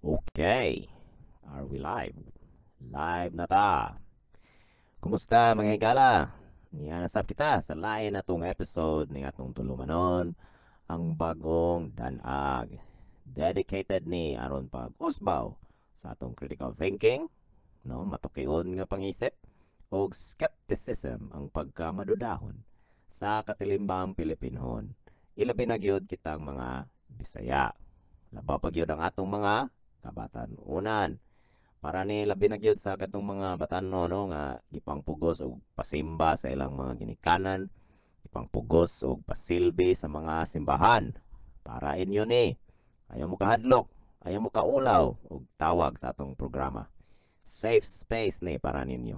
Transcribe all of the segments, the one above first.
Okay. Are we live? Live na ta. Kumusta mga higala? Niya nasab kita sa lain na tong episode ni atong tulumanon ang bagong danag. Dedicated ni aron pag usbaw sa atong critical thinking, no, matukion nga pangisip o skepticism ang pagkamadudahon sa katilimbang Pilipinhon. Ilabi na gyud kitang mga Bisaya. Labaw pa gyud ang atong mga kabatan-unan. Para ni labi na gyud sa katong mga batanon no nga gipangpugos og pasimba sa ilang mga ginikanan, gipangpugos og pasilbi sa mga simbahan. Para inyo ni ayaw mo kahadlok, ayaw mo kaulaw og tawag sa atong programa. Safe space ni para ninyo.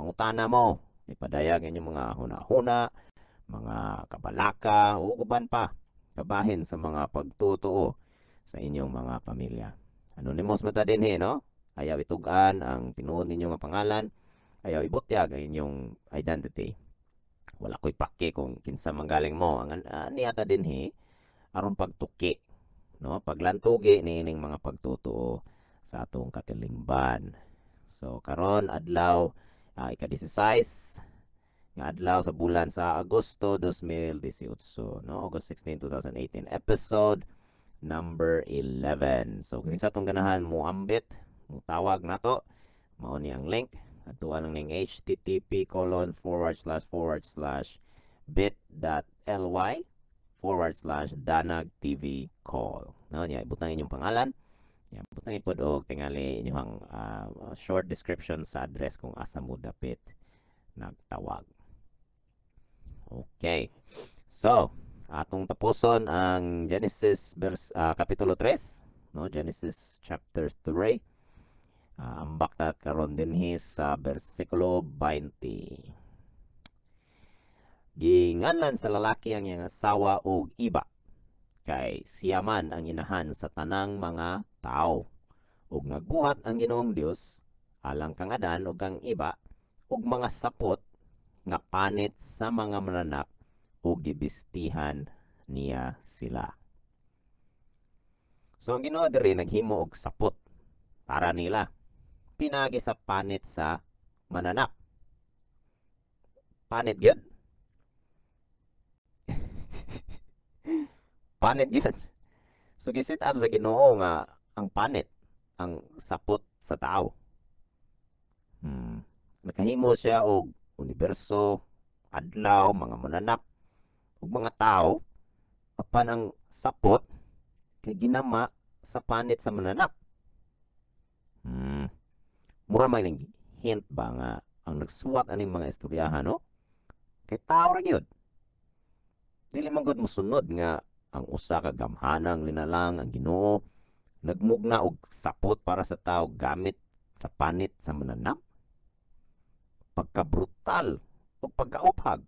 Pangutana mo, ipadayag inyong mga huna-huna, mga kabalaka o uban pa kabahin sa mga pagtutuo sa inyong mga pamilya. Anonymous mata din no? Ayaw itugan ang tinuod ninyo nga pangalan, ayaw ibutyag ang inyong identity. Wala ko'y paki kung kinsa manggaling mo. Ang niyata din aron pagtuki, no? Paglantugi niining mga pagtutuo sa atong katilingban. So karon adlaw ika-16 nga adlaw sa bulan sa Agosto 2018, no? August 16, 2018, episode number 11. So kung sa itong ganahan mo ambit, mo tawag na to, mao ni ang link atuan lang ning http://bit.ly/danag TV call. No, niya ibutang inyong pangalan, niya ibutang ipod og tingali inyong short description sa address kung asa mo dapit nagtawag. Okay. So, atong tapuson ang Genesis kapitulo 3, no? Genesis chapter 3. Ambak ta karon dinhi sa bersikulo 20. Ginganlan sa lalaki ang iyang asawa og iba, kay siya man ang inahan sa tanang mga tao. Ug nagbuhat ang Ginoong Dios alang kang Adan ug kang iba ug mga sapot nga panit sa mga mananak ug gibistihan niya sila. So ang Ginoo diri naghimo og sapot para nila. Pinagi sa panit sa mananak. Panit gyud. Panit gyud. So gisit up sa Ginoo nga ang panit ang sapot sa tao. Nakahimo siya og universo, adlaw, mga mananak ug mga tao apan ang sapot kay ginama sa panit sa mananak. Mura may hint ba nga ang nagsuwat aning mga istoryahan, no? Kay tao ra gyud. Dili man gud mosunod nga ang usa ka gamhanang linalang ang Ginoo nagmugna og sapot para sa tao gamit sa panit sa mananak. Pagka-brutal o pagka-uphag.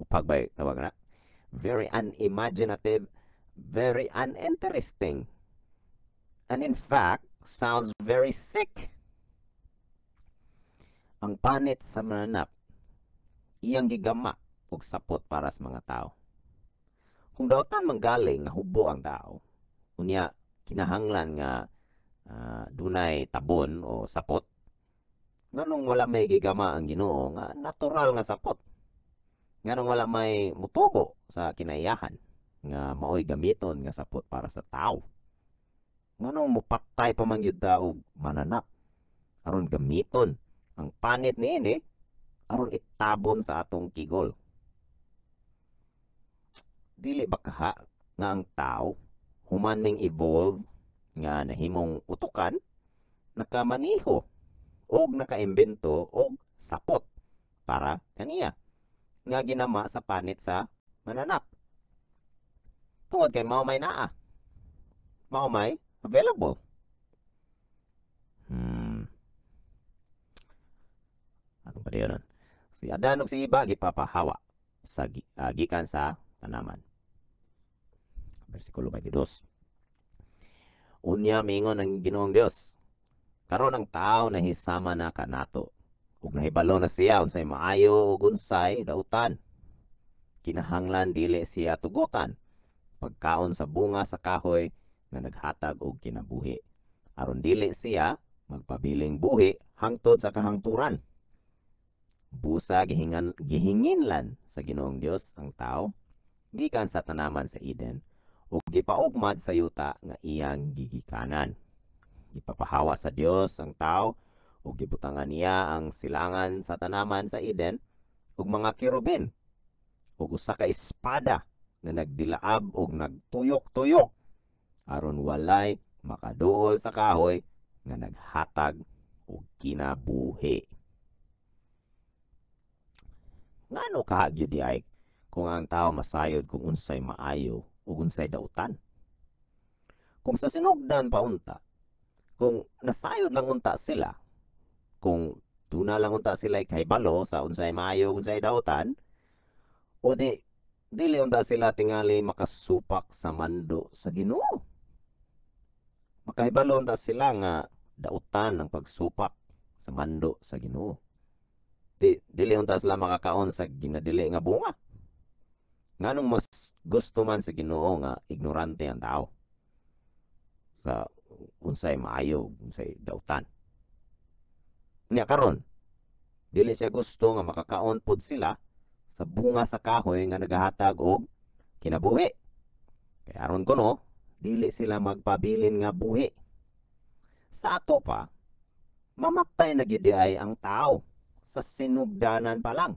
Uphag ba tawag na? Very unimaginative, very uninteresting, and in fact, sounds very sick. Ang panit sa mananap, iyang gigama og sapot para sa mga tao. Kung daotan manggaling nga hubo ang tao, unya kinahanglan nga dunay tabon o sapot, nganong wala may gigama ang Ginoo nga natural nga sapot. Nganong wala may mutubo sa kinaiyahan nga maoy gamiton nga sapot para sa tao. Nganong mupatay pa man gyud ta og mananap aron gamiton ang panit niini aron itabon sa atong kigol. Dili ba kaha nga ang tao human ning evolve nga nahimong utukan, nakamaniho og nakaimbento og sapot para kaniya nga ginama sa panit sa mananap. Tungod kay mao may naa. Mao may available. Atong padayon. Si Adan ug si Iba gipapahawa sa gikan sa tanaman. Bersikulo 22. Unya mingon ang Ginoong Dios, karon ang tao nahisama na kanato ug nahibalo na siya unsay maayo ug unsay dautan. Kinahanglan dili siya tugutan pagkaon sa bunga sa kahoy nga naghatag og kinabuhi aron dili siya magpabiling buhi hangtod sa kahangturan. Busa gihinginlan sa Ginoong Dios ang tao gikan sa tanaman sa Eden ug gipaugmad sa yuta nga iyang gigikanan. Gipapahawa sa Dios ang tao ug gibutangan niya ang silangan sa tanaman sa Eden ug mga kirubin ug usa ka espada nga nagdilaab ug nagtuyok-tuyok aron walay makaduol sa kahoy nga naghatag og kinabuhi. Ngano kahagyod di ay kung ang tao masayod kung unsay maayo ug unsay dautan? Kung sa sinugdan pa unta, kung nasayod lang unta sila, kung tuna lang unta sila kahibalo sa unsay maayo unsay dautan, o dili unta sila tingali makasupak sa mando sa Ginoo. Makahibalo unta sila nga dautan ng pagsupak sa mando sa Ginoo. Dili unta sila makakaon sa ginadili nga bunga. Nganong mas gusto man sa Ginoo nga ignorante ang tao sa unsay maayo unsay dautan. Nya karon, dili siya gusto nga makakaon pud sila sa bunga sa kahoy nga nagahatag og kinabuhi. Kaya aron kuno, dili sila magpabilin nga buhi. Sa ato pa, mamatay na gyud ay ang tao sa sinugdanan pa lang.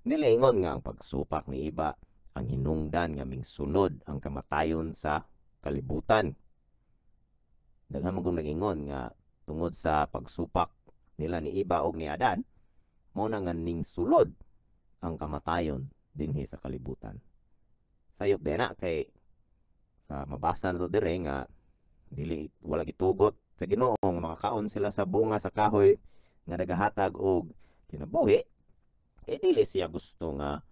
Nilingon nga ang pagsupak ni iba ang hinungdan nga mingsulod ang kamatayon sa kalibutan. Daghan man kung nagingon nga tungod sa pagsupak nila ni Iba og ni Adan, mao na nga ning sulod ang kamatayon dinhi sa kalibutan. Sayop din na kay sa mabasa na to dire nga dili wala gitugot sa Ginoo nga makakaon sila sa bunga sa kahoy nga nagahatag og kinabuhi, kay dili siya gusto nga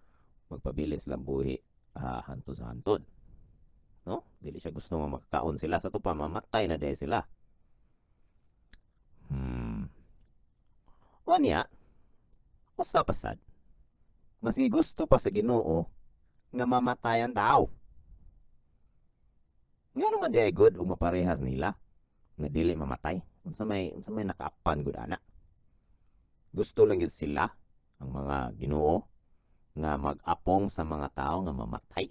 magpabilin silang buhi hantod sa hantod. No? Dili siya gusto nga makakaon sila sa tupa, mamatay na dahil sila. Wanya, usa pasad, mas gusto pa sa Ginoo nga mamatay ang tao. Nga naman di good ug maparehas nila nga dili mamatay. Unsa may nakaapan gud ana. Gusto lang gyud sila ang mga Ginoo nga mag-apong sa mga tao nga mamatay.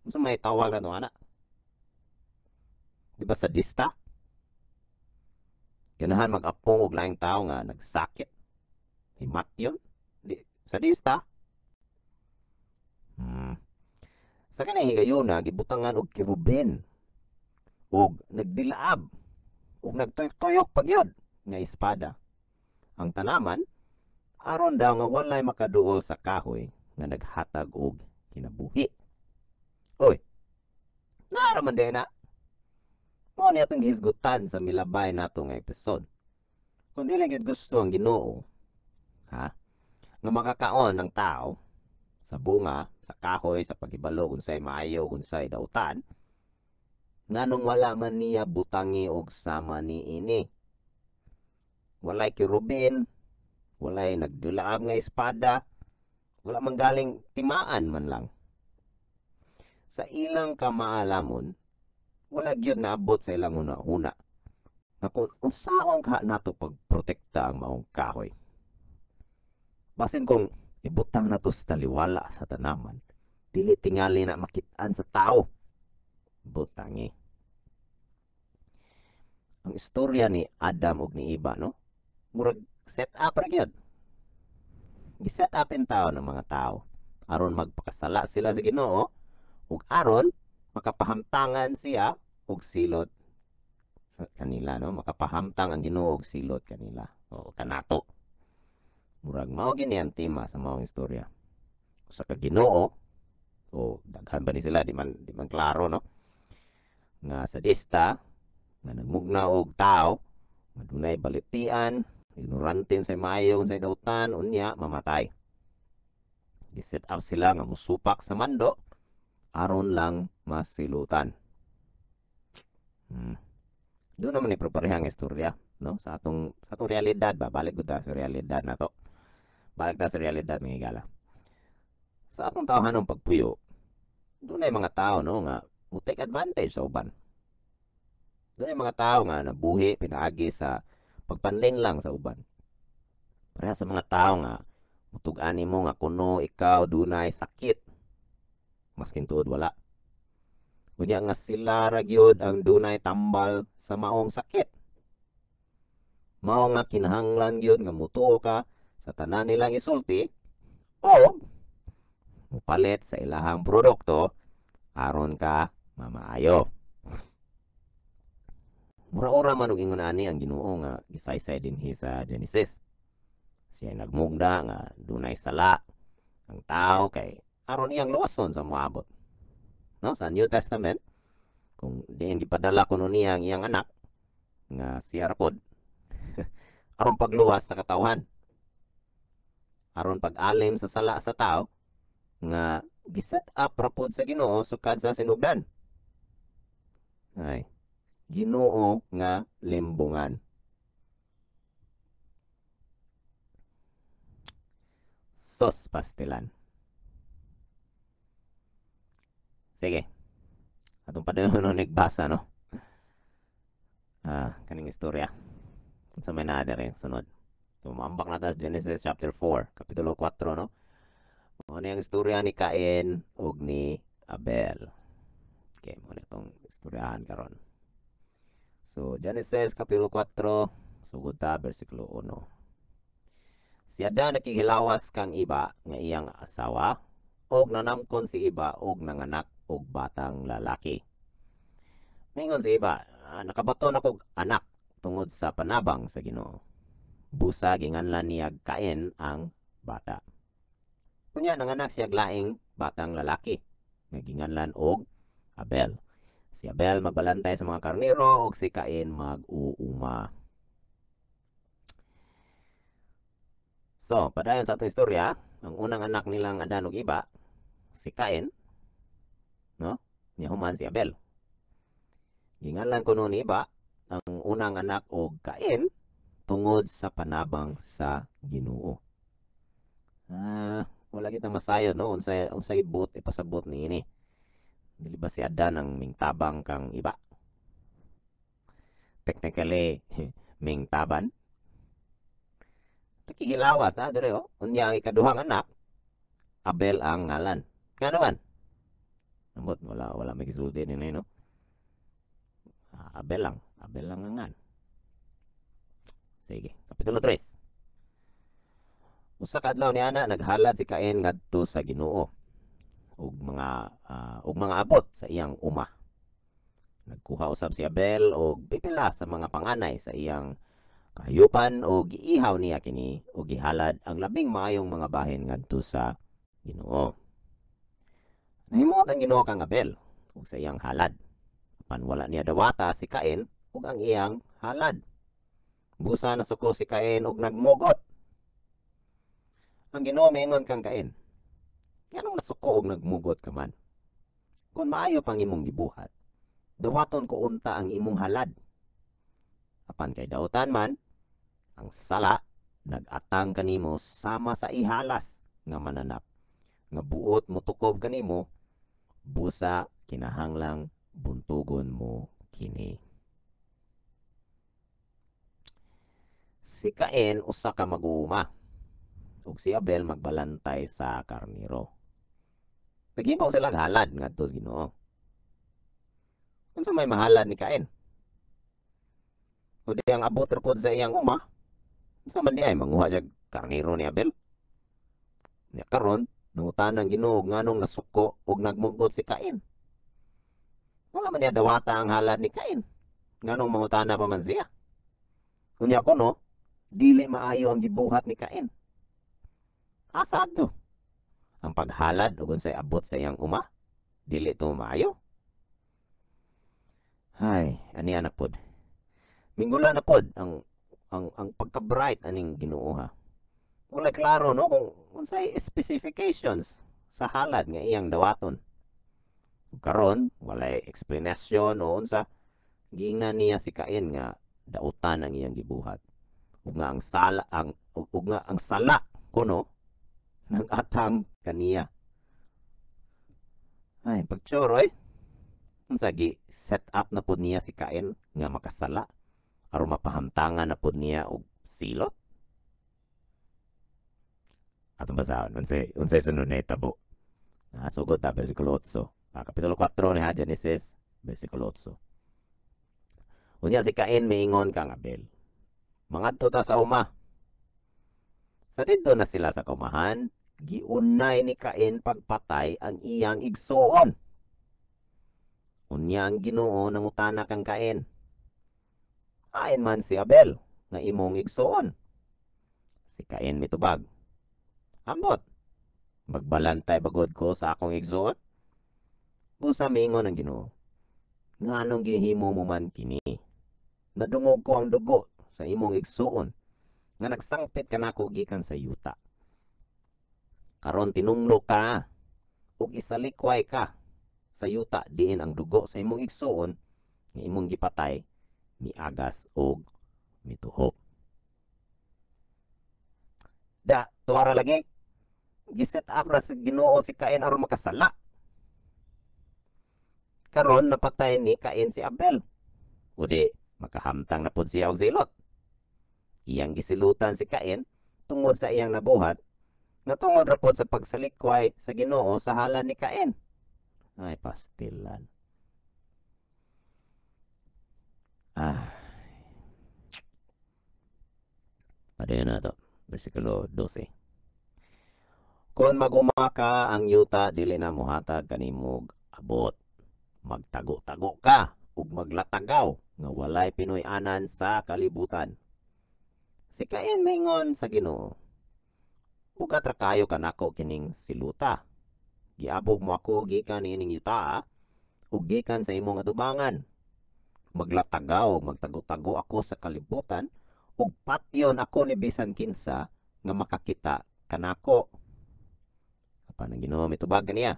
Unsa may tawag na ana? Di ba sadista? Ganahan mag-apong og laing tao nga nagsakit. Himatyon? Sadista? Sa kanang higayuna, gibutangan og kirubin. Og nagdilaab. Og nagtuyok-tuyok pagyod nga espada. Ang tanaman, aron daw nga walay makaduol sa kahoy nga naghatag og kinabuhi. Oy, naaraman din na. Mao ni atong gihisgutan sa milabay nato nga episode. Kung dili gyud gusto ang Ginoo, nga makakaon ng tao sa bunga, sa kahoy, sa paghibalo unsay maayo, unsay dautan, nganong wala man niya butangi og sama niini. Walay kirubin, walay nagdulaab nga espada, wala man galing timaan man lang. Sa ilang kamaalamon, wala gyud naabot sa ilang una-una na kung unsaon ka nato pagprotekta ang maong kahoy. Basin kung ibutang nato sa taliwala sa tanaman, dili tingali na makit-an sa tao. Butangi. Ang istorya ni Adam ug ni Eva, no? Murag set up ra gyud. Gi-set up in tao ng mga tao aron magpakasala sila sa Ginoo ug aron makapahamtangan siya og silot sa kanila, no? Makapahamtang ang Ginoo og silot kanila o kanato. Murag mao gini ang tema sa maong istorya. Usa ka Ginoo o daghan ba ni sila di man klaro, no? Nga sadista nga nagmugna og tao nga dunay balitian, ignorante sa maayo unsay dautan, unya mamatay. Gi-set up sila nga musupak sa mando aron lang masilutan. Doon naman ipreparehang istorya, no? Sa atong realidad, babalik ko ta sa realidad na to. Balik ta sa realidad mga higala. Sa atong tawhanong pagpuyo, doon ay mga tao, no, nga mo take advantage sa uban. Doon mga tao nga nabuhi pinaagi sa pagpanling lang sa uban. Pareha sa mga tao nga mutugan mo nga kuno ikaw dunay sakit maskin tuod wala. Kunya nga sila ra gyud ang dunay tambal sa maong sakit. Mao nga kinahanglan gyud nga mutuo ka sa tanan nilang isulti o mupalit sa ilahang produkto aron ka mamaayo. Mura-ura man og ingon ani ang Ginoo nga gisaysay dinhi sa Genesis. Siya nagmugda nga dunay sala ang tao kay aron iyang luwason sa moabot. No, sa New Testament kung diin gipadala kuno niya ang iyang anak nga siya rapod aron pagluwas sa katawhan. Aron pag-alim sa sala sa tao nga giset up rapod sa Ginoo sukad sa sinugdan. Ay, Ginoo nga limbungan. Sos pastilan. Sige. Atong padayong nagbasa no. Kaning istorya. Sa may naa rin sunod. So maambak na tas Genesis chapter 4, kapitulo 4 no. Ano yung istorya ni Cain ug ni Abel. Okay, mo na itong istoryahan karon. So Genesis kapitulo 4, sugod ta bersikulo 1. Si Adan nakikilawas kang iba nga iyang asawa og nanamkon si iba og nanganak og batang lalaki. Mingon si iba, nakabaton ako anak tungod sa panabang sa Ginoo. Busa ginganlan niya Cain ang bata. Kunya nanganak siya laing batang lalaki nga ginganlan og Abel. Si Abel magbalantay sa mga karnero ug si Cain mag-uuma. So, padayon sa atong istorya, ang unang anak nilang Adan ug iba, si Cain, no? Niya human si Abel. Ginganlan kuno ni iba ang unang anak og Cain tungod sa panabang sa Ginoo. Wala kita masayod no unsay ibot ipasabot niini. Dili ba si Adan ang mingtabang kang iba? Technically, mingtaban. Nakikilawas na dire oh. Unya ang ikaduhang anak, Abel ang ngalan. Nga naman. Nambot wala may gisulti ni no. Abel lang ang ngalan. Sige, kapitulo 3. Usa ka adlaw ni ana naghalad si Cain ngadto sa Ginoo ug mga abot sa iyang uma. Nagkuha usab si Abel og pipila sa mga panganay sa iyang kahayupan o giihaw niya kini o gihalad ang labing maayong mga bahin ngadto sa Ginoo. Nahimot ang Ginoo kang Abel ug sa iyang halad. Apan wala niya dawata si Cain ug ang iyang halad. Busa nasuko si Cain ug nagmugot. Ang Ginoo miingon kang Cain, nganong nasuko og nagmugot ka man? Kung maayo pang imong gibuhat, dawaton ko unta ang imong halad. Apan kay dautan man, ang sala nagatang kanimo sama sa ihalas nga mananap. Nga buot mutukob kanimo, busa kinahanglang buntugon mo kini. Si Cain usa ka mag-uuma ug si Abel magbalantay sa karniro. Naghibaw sila halad ngadto sa Ginoo. Unsa may mahalad ni Cain? O di ang abot repod sa iyang uma, unsa man di ay manguha siya karniro ni Abel? Nya karon nangutan ang Ginoo nganong nasuko ug nagmugot si Cain. Wala man niya dawata ang halad ni Cain. Nganong mangutana pa man siya? Unya kuno, dili maayo ang gibuhat ni Cain. Asa to? Ang paghalad ug unsay abot sa iyang uma, dili to maayo. Hay, ani anak pod. Mingula na pod ang pagka-bright aning Ginoo ha. Wala klaro no kung unsay specifications sa halad nga iyang dawaton. Karon walay explanation o unsa giingnan niya si Cain nga dautan ang iyang gibuhat. Ug nga ang sala kuno nang atang kaniya. Ay, pagchoroy. Unsa gi set up na pud niya si Cain nga makasala aron mapahamtangan na pud niya og silot. Atong basahon unsay sunod na itabo. Sugod ta bersikulo 8. Kapitulo 4 ni Genesis bersikulo 8. Unya si Cain miingon kang Abel. Mangadto ta sa uma. Sa didto na sila sa kaumahan, giunay ni Cain pagpatay ang iyang igsoon. Unya ang Ginoo nangutana kang Cain. Ain man si Abel nga imong igsoon. Si Cain mitubag. Ambot, magbalantay bagod ko sa akong igsoon? Busa miingon ang Ginoo. Nganong gihimo mo man kini? Nadungog ko ang dugo sa imong igsoon nga nagsangpit kanako gikan sa yuta. Karon tinunglo ka ug isalikway ka sa yuta diin ang dugo sa imong igsoon nga imong gipatay miagas og mituhop. Da, tuwara lagi. Giset up ra sa Ginoo si Cain aron makasala. Karon napatay ni Cain si Abel. Udi, makahamtang na pud siya og silot. Iyang gisilutan si Cain tungod sa iyang nabuhat nga tungod ra pud sa pagsalikway sa Ginoo sa hala ni Cain. Ay, pastilan. Padayon na to. Versikulo 12. Kung magumaka ang yuta, dili na muhatag kanimog abot. Magtago-tago ka ug maglatagaw nga walay pinuy-anan sa kalibutan. Si Cain mingon sa Ginoo, bugat ra kayo kanako kining siluta. Giabog mo ako gikan ining yuta ug gikan sa imong atubangan. Maglatagaw, magtago-tago ako sa kalibutan ug patyon ako ni bisan kinsa nga makakita kanako. Apan ang Ginoo mitubag kaniya,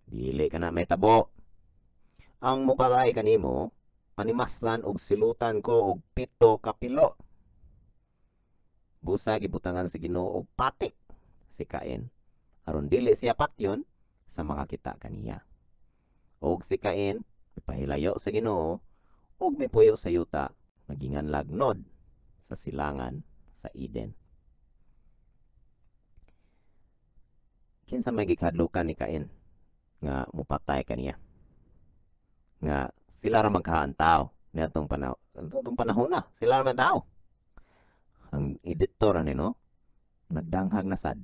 dili ka na may tabo. Ang mupatay kanimo, panimaslan og silutan ko og 7 ka pilo. Busa gibutangan si Ginoo og patik si Cain aron dili siya patyon sa makakita kaniya. Og si Cain ipahilayo sa Ginoo ug mipuyo sa yuta magingan lagnod sa silangan sa Eden. Kinsa may gikadlukan ni Cain nga mupatay kaniya? Nga sila ra magkaantaw niadtong panahon na sila ra man tao. Ang editor ani no nagdanghag na sad.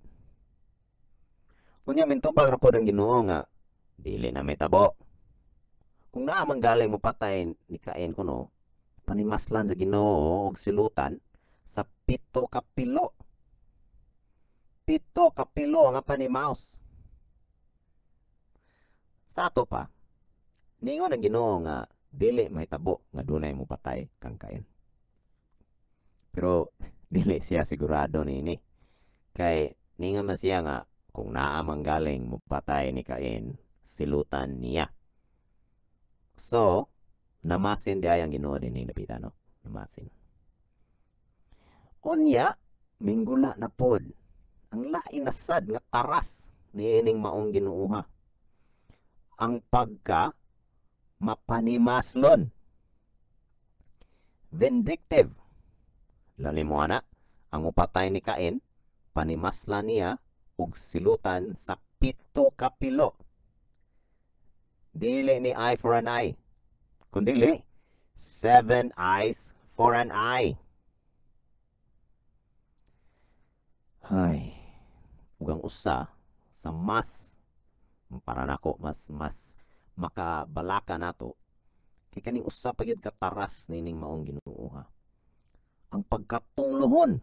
Kunya mintubag ra pod ang Ginoo nga dili na may tabo. Kung naa man galing mopatay ni Cain kuno, panimaslan sa Ginoo og silutan sa 7 ka pilo. 7 ka pilo nga panimaos. Sa ato pa, ningon ang Ginoo nga dili may tabo nga dunay mopatay kang Cain. Pero dili siya sigurado nini. Kay ningon man siya nga kung naa man galing mopatay ni Cain, silutan niya. So, namasin di ay ang Ginoo din napita, no? Namasin. Unya, minggula na pod. Ang lain na sad nga taras ni ining maong Ginooha. Ang pagka mapanimaslon. Vindictive. Lali mo ana, ang upatay ni Cain, panimaslan niya og silutan sa 7 ka pilo. Dili ni eye for an eye. Kundi 7 eyes for an eye. Hay, ugang usa sa mas para nako mas makabalaka nato kay kaning usa pa gyud kataras nining maong Ginooha. Ang pagkatunglohon.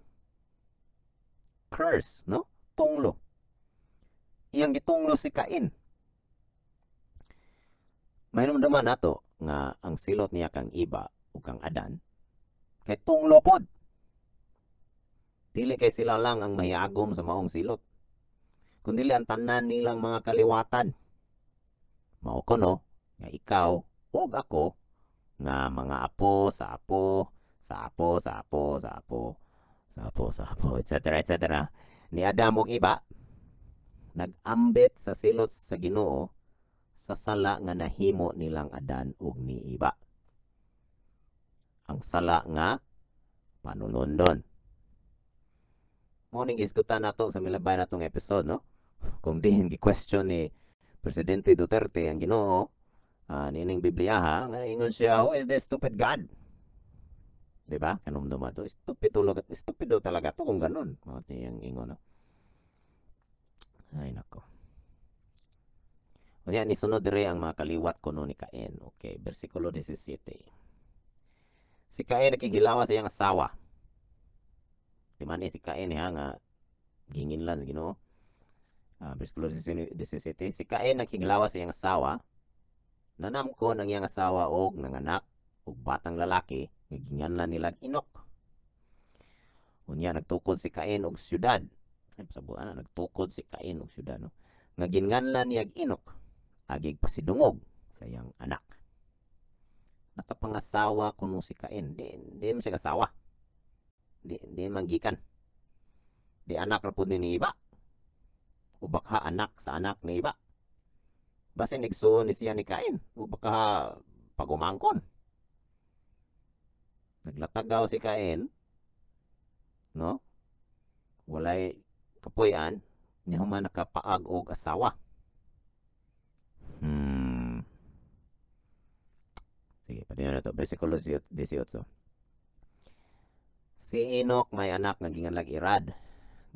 Curse, no? Tunglo. Iyang gitunglo si Cain. Mainumdaman nato nga ang silot niya kang Iba o kang Adan kay tunglo pod. Dili kay sila lang ang mayagom sa maong silot. Kundi ang tanan nilang mga kaliwatan. Mao ko no, nga ikaw ug ako nga mga apo sa apo, sa apo, sa apo, sa apo, sa apo, sa apo, etc. Ni Adam ug Iba nag-ambit sa silot sa Ginoo sa sala nga nahimo nilang Adan ug ni Iba. Ang sala nga panulundon. Mo ning isgutan nato sa milabay natong episode, no? Kung dihin gi-question ni Presidente Duterte ang Ginoo, nining Biblia ha, nga ingon siya, who is this stupid God? Diba? Kanumduma to. Stupido talaga to kung ganun. Mga tiyang ingon, no? Ay, nako. Unya, nisunod dire ang mga kaliwat kuno ni Cain. Okay, versikulo 17. Si Cain nakigilawa sa iyang asawa. Di man si Cain ha, nga ginginlan sa Ginoo. Versikulo 17. Si Cain nakigilawa sa iyang asawa. Nanamkon ang iyang asawa og nanganak og batang lalaki nga ginganlan nila Inok. Unya nagtukod si Cain og syudad. Ay pasabuan na nagtukod si Cain og syudad, no. Nga ginganlan niya Inok agig pasidungog sa iyang anak. Nakapangasawa kuno si Cain. Di man siya asawa. Di manggikan. Di anak ra pud ni Iba. O baka anak sa anak ni Iba. Basta nigsuon ni siya ni Cain. O baka pagumangkon. Naglatagaw si Cain, no? Walay kapuy-an, niya human nakapaag og asawa. Sige, padino na to. Versikulo 18. Si Enoch may anak nga ginganlag Irad,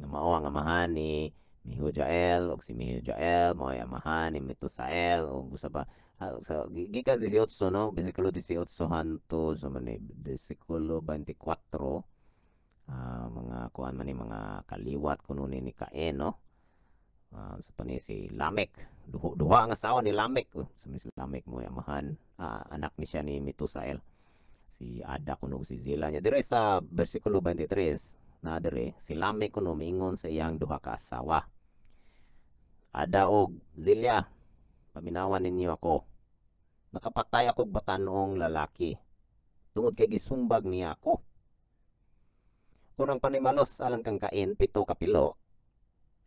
nga mao ang amahan ni Mehujael, og si Mehujael mao ay amahan ni Metusael, og usa pa sa gikan 18, no, versikulo 18 hantud sa man versikulo 24, mga kuan man ni mga kaliwat kuno ni Cain, no. Sa pani si Lamek, duha ang asawa ni Lamek, sa si Lamek mo amahan, anak ni siya ni Metusael, si Ada kuno si Zila nya. Dire sa versikulo 23 na dire si Lamek kuno miingon sa iyang duha ka asawa, Ada og Zilya, paminawan ninyo ako. Nakapatay ako batanong lalaki. Tungod kay gisumbag niya ako. Kung ang panimalos alang kang Cain, 7 kapilo.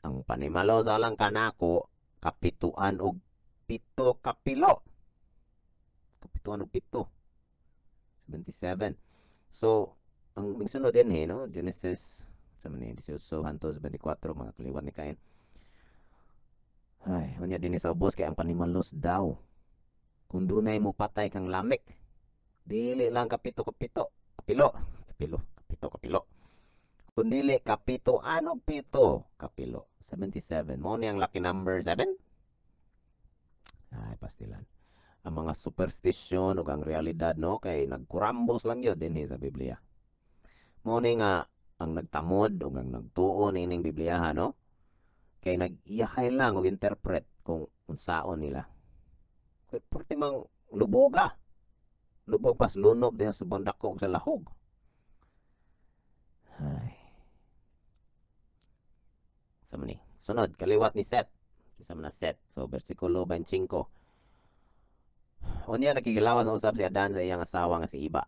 Ang panimalos alang kanako, kapituan og 7 kapilo. Kapituan og 7. 77. So, ang migsunod din no? Genesis, sa man 18 hantud 24, mga kaliwat ni Cain. Ay, unya din sa ubos kay ang panimalos daw. Kung dunay mo patay kang Lamek, dili lang kapito. Kapilo. Kapito. Kung dili kapito, ano 7 kapilo? 77. Mo ni ang lucky number 7? Ay, pastilan. Ang mga superstition ug ang realidad, no, kay nagkurambos lang yun din sa Biblia. Mo ni nga ang nagtamod ug ang nagtuo nining Biblia, no, kay nag-iyahay lang og interpret kung unsaon nila. Kay porti mang lubog pas lunob din sa bandako sa lahog. Ay. Sa man ni. Sunod, kaliwat ni Set. Kisa man na Set. So, versikulo 25. Unya nakigilawas na usab si Adan sa iyang asawa nga si Iba.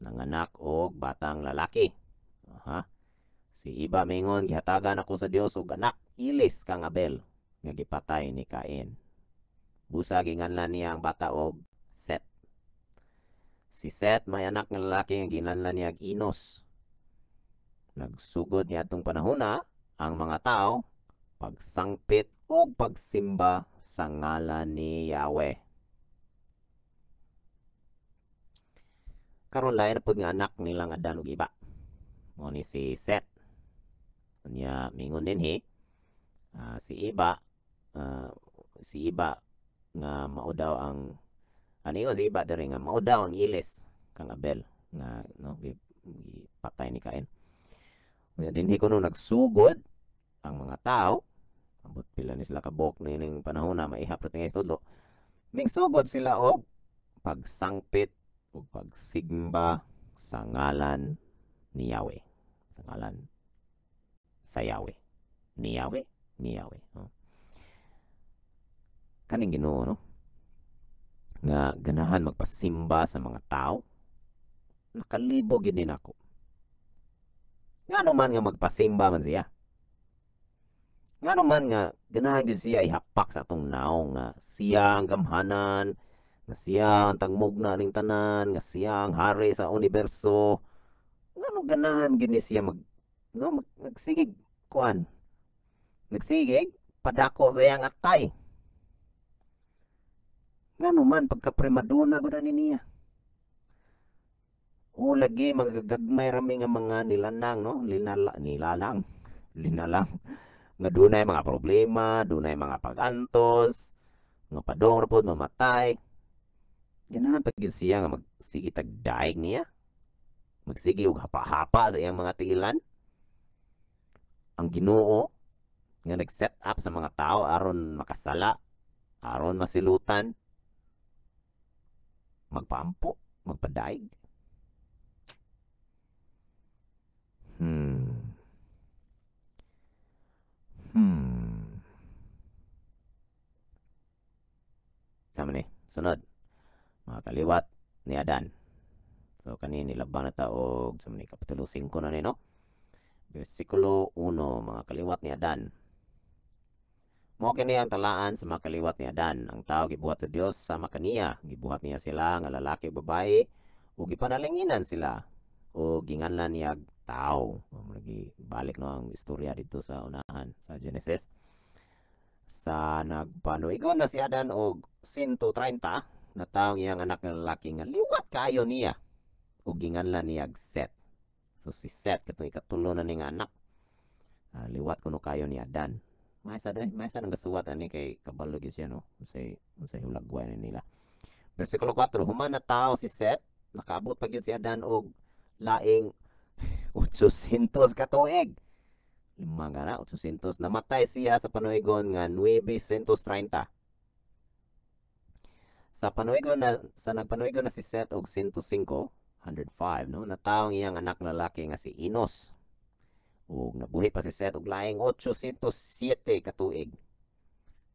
Nanganak og batang lalaki. Si Iba mingon, gihatagan ako sa Dios og anak, ilis kang Abel, nga gipatay ni Cain. Busa ginganlan niya ang bata og Set. Si Set may anak nga lalaki nga ginganlan niya Enos. Nagsugod niya atong panahona ang mga tao pagsangpit o pagsimba sa ngalan ni Yahweh. Karon lain na pud nga anak nilang Adan ug Iba. Mo ni si Set. Unya mingon dinhi, si Iba nga mao daw ang si Iba diri nga mao daw ang ilis kang Abel nga no gipatay ni Cain. Unya dinhi kuno nagsugod ang mga tao, ambot pila ni sila kabok nining panahon na maihap ra tingay tudlo. Mingsugod sila og pagsangpit ug pagsigba sa ngalan ni Yahweh. Sa ngalan sa Yahweh. Ni Yahweh. Kaning Ginoo, no, nga ganahan magpasimba sa mga tao, nakalibog gid din ako. Ngano man nga magpasimba man siya. Nga naman nga ganahan gyud siya ihapak sa atong naong nga siya ang gamhanan, nga siya ang tagmugna ning tanan, nga siya ang hari sa universo. Ngano ganahan gyud ni siya magsigig kuan, nagsigig padako sa iyang atay. Ngano man pagka primadona gud ani niya. O lagi magagagmay rami nga mga nilanang no, linalang nga dunay mga problema, dunay mga pagantos, nga padong ra pod mamatay. Ganahan pa gyud siya nga magsige tag daig niya, magsige og hapa-hapa sa iyang mga tiilan. Ang Ginoo nga nag-set up sa mga tao aron makasala, aron masilutan, magpaampo, magpadaig. Hmm. Hmm. Sama ni, sunod, mga kaliwat ni Adan. So kani nilabang na ta og sa ni kapitulo 5 na ni no. Bersikulo 1, mga kaliwat ni Adan. Mao kini ang talaan sa mga kaliwat ni Adan. Ang tao gibuhat sa Dios sama kaniya. Gibuhat niya sila nga lalaki ug babaye ug gipanalinginan sila o ginganlan niya tao. Lagi balik no ang istorya dito sa unahan sa Genesis. Sa nagpanuigon na si Adan og 130 na taong iyang anak nga lalaki nga liwat kaayo niya ug ginganlan niya Set. So si Set katong ikatulo na ni nga anak. Liwat kuno kayo ni Adan. Maysa nang gasuwat ani kay kabalo gyud siya no. Unsay hulagway ni nila. Bersikulo 4, human na tao si Set, nakaabot pa gyud si Adan og laing 800 ka tuig. Lima nga na, 800. Namatay siya sa panuigon nga 930. Sa nagpanuigon na si Set og 105, 105 no, na taong iyang anak lalaki nga si Enos. Ug nabuhi pa si Set og laing 807 ka tuig.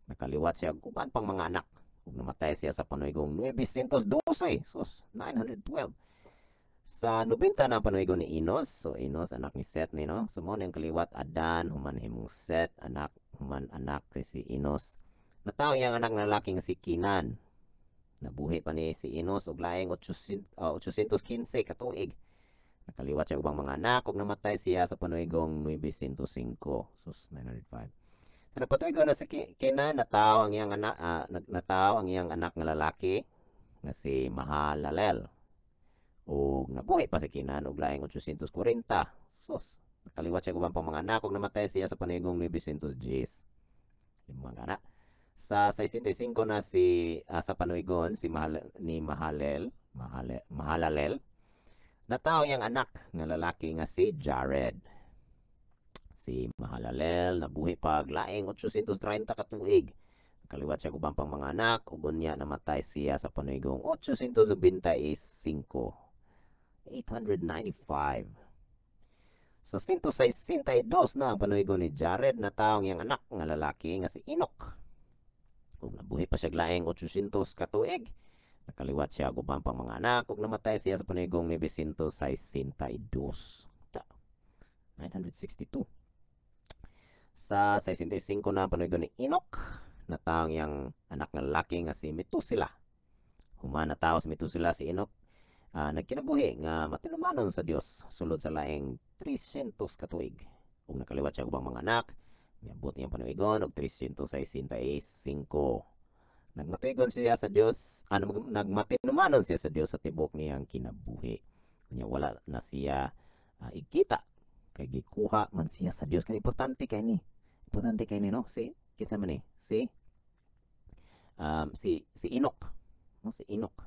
Nakaliwat siya og uban pang mga anak ug namatay siya sa panuigong 912. Sus, 912. Sa 90 na panuigon ni Enos, so Enos anak ni Set ni no. So mo ning kaliwat Adan human himong Set anak human anak kay si Enos. Natawo iyang anak na lalaki nga si Kinan. Nabuhi pa ni si Enos og laing 815 ka tuig. Nakaliwat siya ubang mga anak ug namatay siya sa panuigong 905. Sus, 905. Sa nagpatuigon na sa Kinan, natawo ang iyang anak natawo ang iyang anak nga lalaki nga si Mahalalel. Ug nabuhi pa si Kinan og laing 840. Sus, nakaliwat siya ubang pang mga anak ug namatay siya sa panuigong 910. Lima nga na. Sa 65 na sa panuigon si Mahalalel. Natawo iyang anak nga lalaki nga si Jared. Si Mahalalel nabuhi pa laing 830 ka tuig. Kaliwat siya ubang pang mga anak ug unya namatay siya sa panuigong 825. 895. Sa 162 na ang panuigon ni Jared na taong iyang anak nga lalaki nga si Enoch. Ug nabuhi pa siya laing 800 ka tuig. Nakaliwat siya ubang pang mga anak ug namatay siya sa panigong 962. 962. Sa 65 na panuigon ni Enoch, na taong yang anak nga lalaki nga si Metusela. Human na tao si Metusela si Enoch, nagkinabuhi nga matinumanon sa Dios sulod sa laing 300 ka tuig. Ug nakaliwat siya ubang mga anak, niabot niyang panuigon og 365. Nagmatigon siya sa Dios, nagmatinumanon siya sa Dios sa tibok niyang kinabuhi. Kanya wala na siya ikita kay gikuha man siya sa Dios. Kaya importante kay ni. Importante kay ni no. Si kinsa man ni? Si Enoch. No, si Enoch.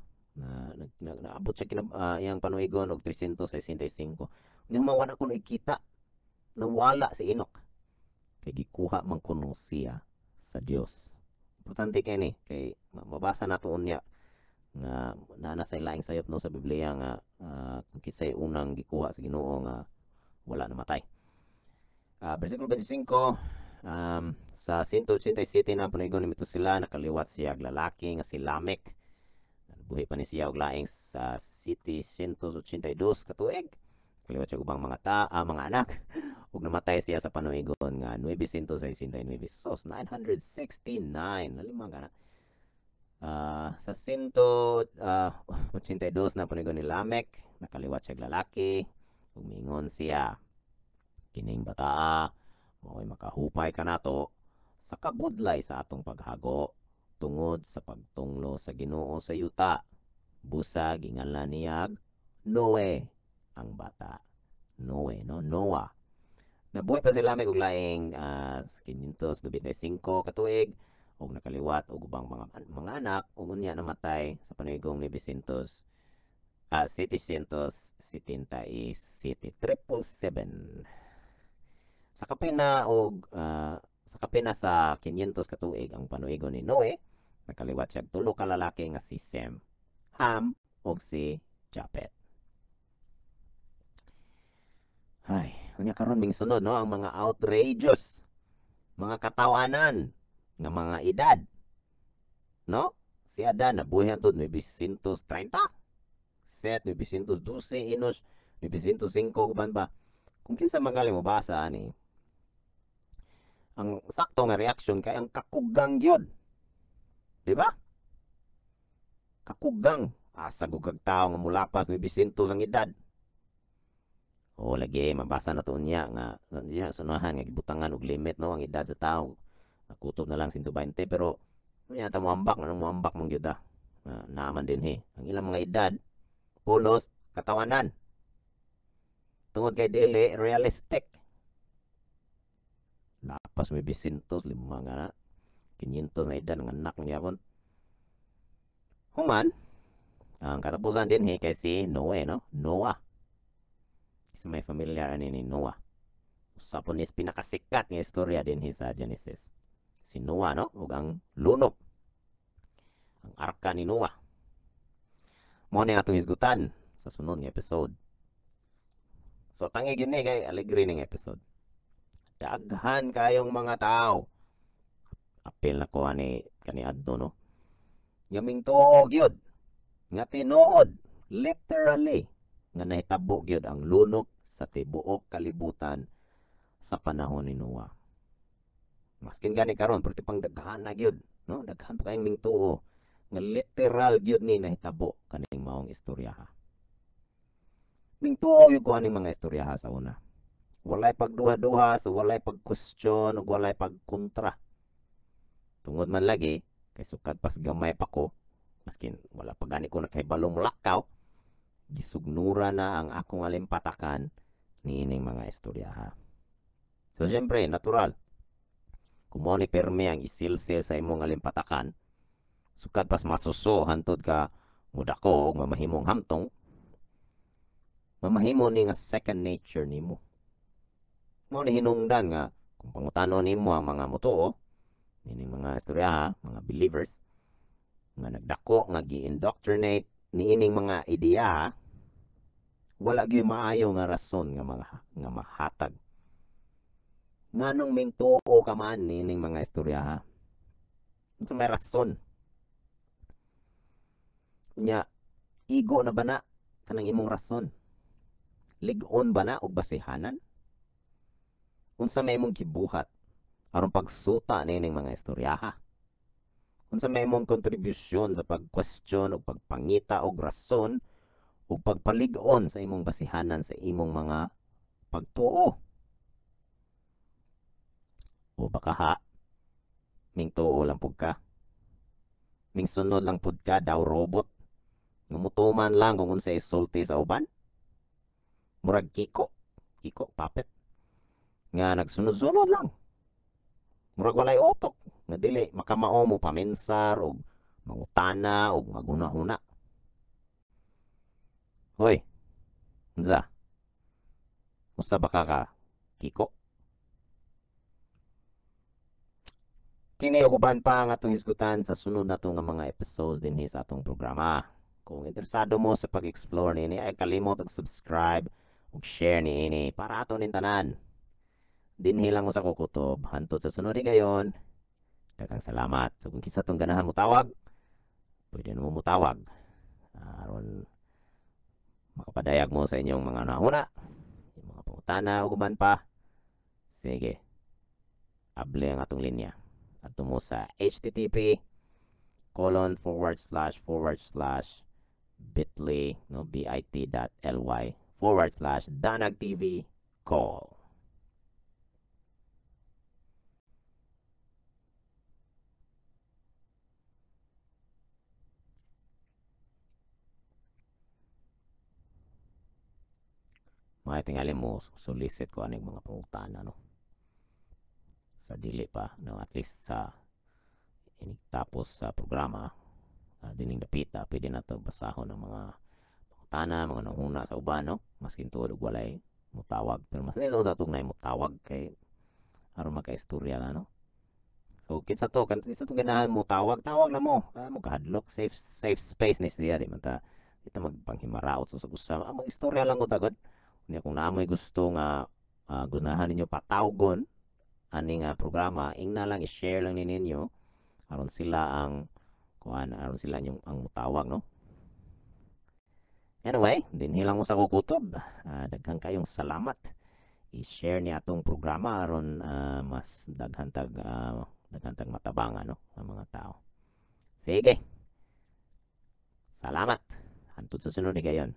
Naabot siya iyang panuigon og 365. Nya mawala kuno ikita. Nawala si Enoch. Kay gikuha man kuno siya sa Dios. Importante kay ni kay mabasa nato unya nga naa sa laing sayop no sa Biblia nga kisay unang gikuha sa Ginoo nga wala namatay. Bersikulo 25, sa 187 na panuigon ni Metusela, nakaliwat siya lalaki nga si Lamech. Buhi pa ni siya og laing sa 782 ka tuig. Kaliwat siya ubang mga anak ug namatay siya sa panuigon nga 969 sos 969 nalimang kana. Sa 182 na panuigon ni Lamek nakaliwat siya lalaki ug mingon siya kining bataa mao'y makahupay kanato sa kabudlay sa atong paghago tungod sa pagtunglo sa Ginoo sa yuta. Busa ginganlan niyag Noe ang bata. Noe, no? Noah. Nabuhay pa sila may laing 595 katuig ug nakaliwat og ubang mga anak ug unya namatay sa panigong ni 777. Sa kapina sa 500 katuig ang panuigon ni Noe, nakaliwat siya tulo ka lalaki nga si Sem, Ham ug si Japet. Ay, unya karon ming sunod no ang mga outrageous, mga katawanan nga mga edad. No? Si Adan nabuhay hangtod 930. Set 912 Enos 905 kuban ba. Kung kinsa magaling mo basa ani, ang sakto nga reaction kay ang kakugang gyud. Di ba? Kakugang asa gugag tao nga mulapas 900 ang edad. O lagi mabasa na to niya nga niya sunahan nga gibutangan og limit no ang edad sa tao. Nakutob na lang 120 pero niya ta moambak nang moambak mong gyud naaman din ang ilang mga edad pulos katawanan. Tungod kay dili realistic. Lapas may 200 lima nga 500 na edad ng anak niya kon. Human ang katapusan din kay si Noe no, Noah. Isa may familiar ani ni Noah. Usa po ni pinakasikat nga istorya din sa Genesis. Si Noah no, ug ang lunok. Ang arka ni Noah. Mo ni atong isgutan sa sunod nga episode. So tangi gyud ni kay alegre ning episode. Daghan kayong mga tao. Apil na ko ani kaniadto no. Yaming tuo gyud nga tinuod literally nga nahitabo gyud ang lunok sa tibuok kalibutan sa panahon ni Noah. Maskin gani karon perti pang daghan na gyud no, daghan pa kayong ming tuo nga literal gyud ni nahitabo kaning maong istoryaha. Ming tuo gyud ko aning mga istoryaha sa una. Walay pagduha-duha, so walay pag-question ug walay pagkontra. Tungod man lagi kay sukad pas gamay pa ko, maskin wala pa gani ko nakahibalong lakaw, gisugnura na ang akong alimpatakan niining mga istoryaha. So siyempre, natural. Kung mo ni perme ang isilsil sa imong alimpatakan, sukad pas masuso hantod ka mudako og mamahimong hamtong, mamahimo ni nga second nature nimo. Mo ni hinungdan nga kung pangutanon nimo ang mga mutuo, nining mga istoryaha, mga believers nga nagdako nga gi-indoctrinate niining mga ideya, wala gyud maayo nga rason nga mahatag. Nganong ming tuo ka man nining mga istoryaha? Unsa may rason? Nya igo na ba na kanang imong rason? Lig-on ba na og basihanan? Unsa may imong gibuhat aron pagsuta nining mga istoryaha? Unsa may imong kontribusyon sa pag-question o pagpangita og rason o pagpalig-on sa imong basihanan sa imong mga pagtuo? O baka ming tuo lang pud ka? Ming sunod lang pud ka daw robot? Nga mutuman lang kung unsay isulti sa uban? Murag kiko, puppet. Nga nagsunod-sunod lang. Murag walay utok. Nga dili makamao mo paminsar o mangutana o maguna-una. Hoy, unsa? Usa ba ka kiko? Kini uban pa ang atong hisgutan sa sunod na nga mga episodes din sa atong programa. Kung interesado mo sa pag-explore nini, ay kalimot og subscribe ug share niini para ato nin tanan. Dinhi lang sa kukutob hantod sa sunod gayon. Daghang salamat. So kung kinsa tong ganahan mo tawag, pwede mo mutawag. Aron makapadayag mo sa inyong mga nauna, yung mga pangutana ug uban pa. Sige, able ang atong linya. At mo sa http :// no bit.ly / danagtv call. Mga tingali mo solicit ko aning mga pangutana no sa dili pa no at least sa tapos sa programa dining dapita pwede na to basahon ng mga pangutana mga nanghuna sa uban no maskin tuod og walay mutawag pero mas nito datong na mutawag kay aron maka-istorya na no. So kinsa to kan kinsa to ganahan mo tawag na mo mo kahadlok safe space ni siya di man ta kita magpanghimaraot sa usa mag istorya lang ko tagod unya kung naamoy gusto nga gunahan ninyo patawgon ani nga programa ingna lang i-share lang ni ninyo aron sila ang kuan aron sila ang mutawag no. Anyway, dinhi lang mo sa kukutob. Daghang kayong salamat. I-share ni atong programa aron mas daghantag matabangan no ang mga tao. Sige. Salamat. Hantod sa sunod ni gayon.